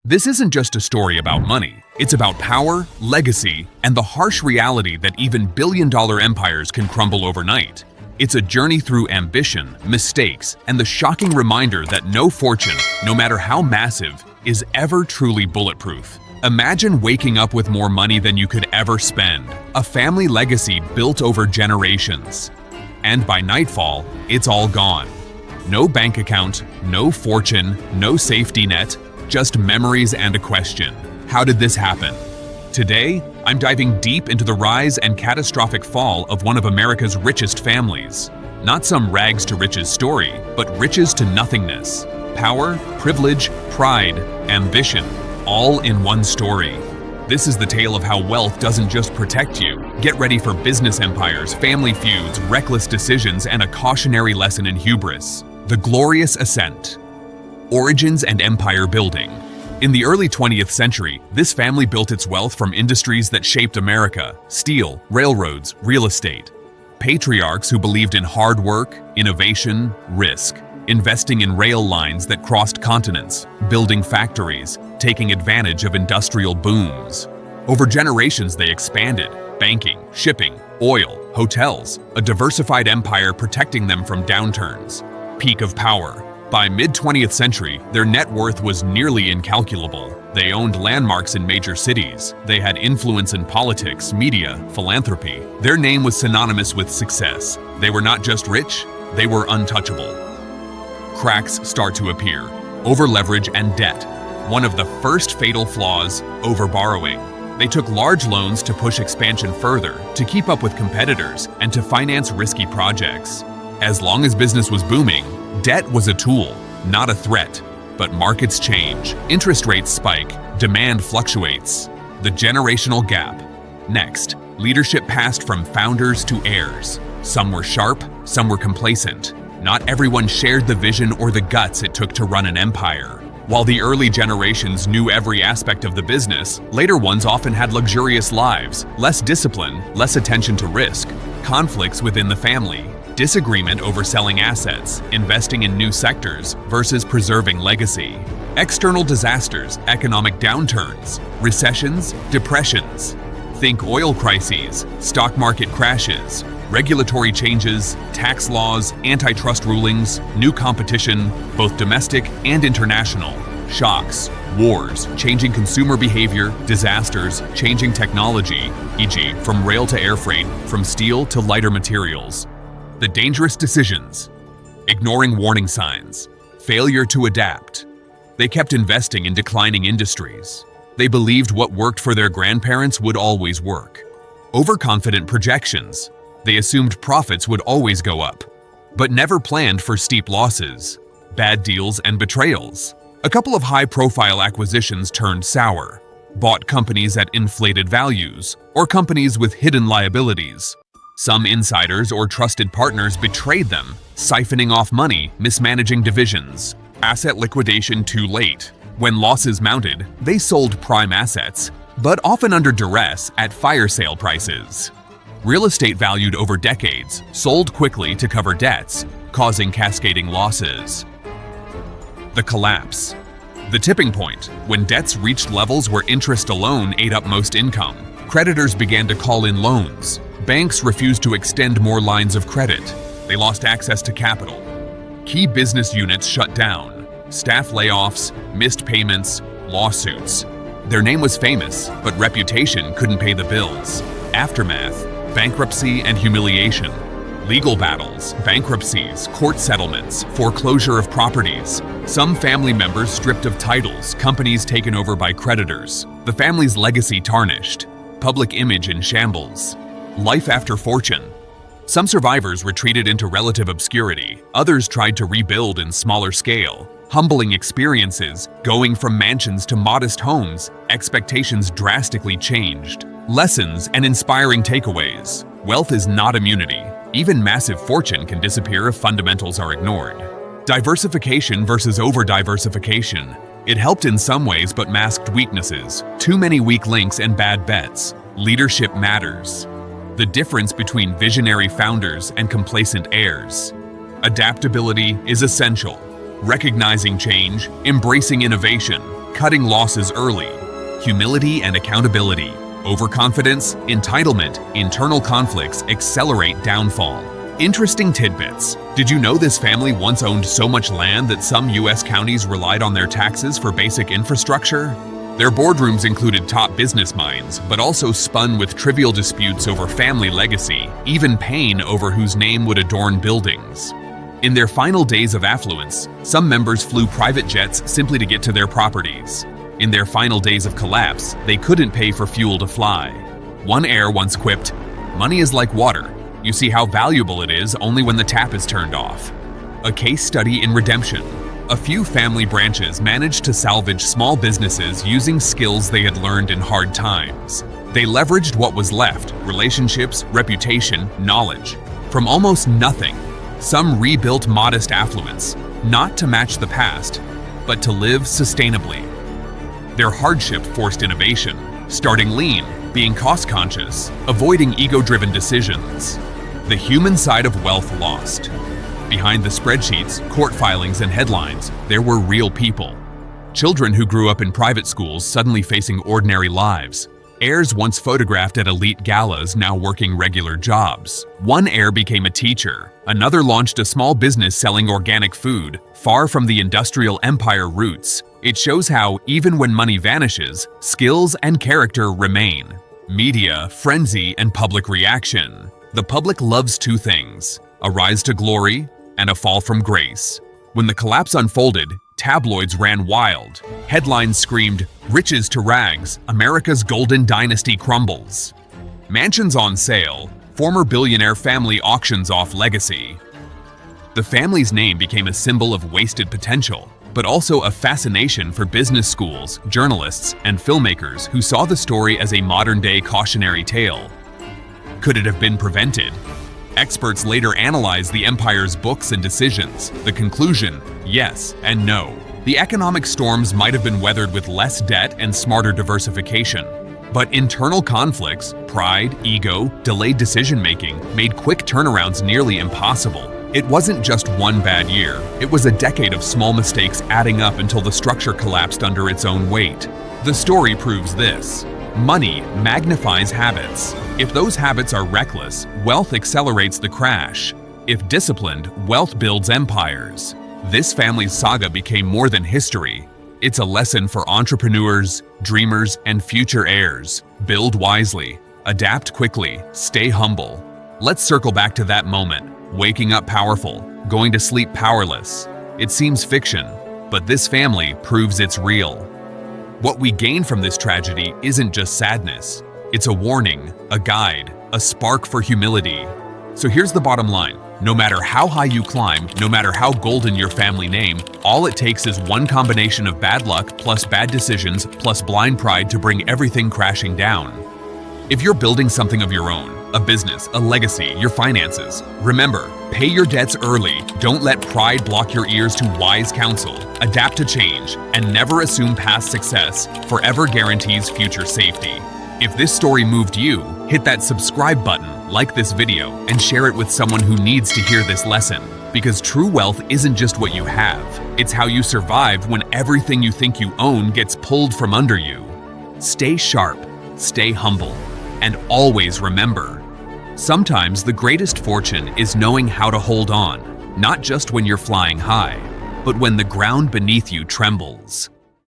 This isn't just a story about money. It's about power, legacy, and the harsh reality that even billion-dollar empires can crumble overnight. It's a journey through ambition, mistakes, and the shocking reminder that no fortune, no matter how massive, is ever truly bulletproof. Imagine waking up with more money than you could ever spend, a family legacy built over generations. And by nightfall, it's all gone. No bank account, no fortune, no safety net, just memories and a question. How did this happen? Today, I'm diving deep into the rise and catastrophic fall of one of America's richest families. Not some rags to riches story, but riches to nothingness. Power, privilege, pride, ambition, all in one story. This is the tale of how wealth doesn't just protect you. Get ready for business empires, family feuds, reckless decisions, and a cautionary lesson in hubris. The Glorious Ascent. Origins and empire building. In the early 20th century, this family built its wealth from industries that shaped America: steel, railroads, real estate. Patriarchs who believed in hard work, innovation, risk, investing in rail lines that crossed continents, building factories, taking advantage of industrial booms. Over generations, they expanded: banking, shipping, oil, hotels, a diversified empire protecting them from downturns. Peak of power. By mid-20th century, their net worth was nearly incalculable. They owned landmarks in major cities. They had influence in politics, media, philanthropy. Their name was synonymous with success. They were not just rich, they were untouchable. Cracks start to appear. Over-leverage and debt. One of the first fatal flaws, over-borrowing. They took large loans to push expansion further, to keep up with competitors, and to finance risky projects. As long as business was booming, debt was a tool, not a threat. But markets change, interest rates spike, demand fluctuates. The generational gap. Next, leadership passed from founders to heirs. Some were sharp, some were complacent. Not everyone shared the vision or the guts it took to run an empire. While the early generations knew every aspect of the business, later ones often had luxurious lives, less discipline, less attention to risk, conflicts within the family, disagreement over selling assets, investing in new sectors versus preserving legacy. External disasters, economic downturns, recessions, depressions. Think oil crises, stock market crashes, regulatory changes, tax laws, antitrust rulings, new competition, both domestic and international. Shocks, wars, changing consumer behavior, disasters, changing technology, e.g. from rail to air freight, from steel to lighter materials. The dangerous decisions. Ignoring warning signs. Failure to adapt. They kept investing in declining industries. They believed what worked for their grandparents would always work. Overconfident projections. They assumed profits would always go up, but never planned for steep losses, bad deals, and betrayals. A couple of high-profile acquisitions turned sour, bought companies at inflated values, or companies with hidden liabilities. Some insiders or trusted partners betrayed them, siphoning off money, mismanaging divisions. Asset liquidation too late. When losses mounted, they sold prime assets, but often under duress at fire sale prices. Real estate valued over decades, sold quickly to cover debts, causing cascading losses. The collapse. The tipping point, when debts reached levels where interest alone ate up most income. Creditors began to call in loans. Banks refused to extend more lines of credit. They lost access to capital. Key business units shut down. Staff layoffs, missed payments, lawsuits. Their name was famous, but reputation couldn't pay the bills. Aftermath. Bankruptcy and humiliation. Legal battles, bankruptcies, court settlements, foreclosure of properties. Some family members stripped of titles, companies taken over by creditors. The family's legacy tarnished. Public image in shambles. Life after fortune. Some survivors retreated into relative obscurity. Others tried to rebuild in smaller scale. Humbling experiences, going from mansions to modest homes, expectations drastically changed. Lessons and inspiring takeaways. Wealth is not immunity. Even massive fortune can disappear if fundamentals are ignored. Diversification versus over-diversification. It helped in some ways but masked weaknesses. Too many weak links and bad bets. Leadership matters. The difference between visionary founders and complacent heirs. Adaptability is essential. Recognizing change, embracing innovation, cutting losses early, humility and accountability, overconfidence, entitlement, internal conflicts accelerate downfall. Interesting tidbits. Did you know this family once owned so much land that some US counties relied on their taxes for basic infrastructure? Their boardrooms included top business minds, but also spun with trivial disputes over family legacy, even pain over whose name would adorn buildings. In their final days of affluence, some members flew private jets simply to get to their properties. In their final days of collapse, they couldn't pay for fuel to fly. One heir once quipped, "Money is like water. You see how valuable it is only when the tap is turned off." A case study in redemption. A few family branches managed to salvage small businesses using skills they had learned in hard times. They leveraged what was left, relationships, reputation, knowledge. From almost nothing, some rebuilt modest affluence, not to match the past, but to live sustainably. Their hardship forced innovation, starting lean, being cost-conscious, avoiding ego-driven decisions. The human side of wealth lost. Behind the spreadsheets, court filings, and headlines, there were real people. Children who grew up in private schools suddenly facing ordinary lives. Heirs once photographed at elite galas now working regular jobs. One heir became a teacher. Another launched a small business selling organic food, far from the industrial empire roots. It shows how, even when money vanishes, skills and character remain. Media, frenzy, and public reaction. The public loves two things: a rise to glory and a fall from grace. When the collapse unfolded, tabloids ran wild. Headlines screamed, "Riches to rags, America's golden dynasty crumbles." Mansions on sale, former billionaire family auctions off legacy. The family's name became a symbol of wasted potential, but also a fascination for business schools, journalists, and filmmakers who saw the story as a modern-day cautionary tale. Could it have been prevented? Experts later analyzed the empire's books and decisions. The conclusion, yes and no. The economic storms might have been weathered with less debt and smarter diversification. But internal conflicts, pride, ego, delayed decision-making made quick turnarounds nearly impossible. It wasn't just one bad year. It was a decade of small mistakes adding up until the structure collapsed under its own weight. The story proves this. Money magnifies habits. If those habits are reckless, wealth accelerates the crash. If disciplined, wealth builds empires. This family's saga became more than history. It's a lesson for entrepreneurs, dreamers, and future heirs. Build wisely, adapt quickly, stay humble. Let's circle back to that moment. Waking up powerful, going to sleep powerless. It seems fiction, but this family proves it's real. What we gain from this tragedy isn't just sadness. It's a warning, a guide, a spark for humility. So here's the bottom line. No matter how high you climb, no matter how golden your family name, all it takes is one combination of bad luck plus bad decisions plus blind pride to bring everything crashing down. If you're building something of your own, a business, a legacy, your finances, remember, pay your debts early. Don't let pride block your ears to wise counsel. Adapt to change, and never assume past success forever guarantees future safety. If this story moved you, hit that subscribe button, like this video, and share it with someone who needs to hear this lesson. Because true wealth isn't just what you have, it's how you survive when everything you think you own gets pulled from under you. Stay sharp, stay humble, and always remember, sometimes the greatest fortune is knowing how to hold on, not just when you're flying high, but when the ground beneath you trembles.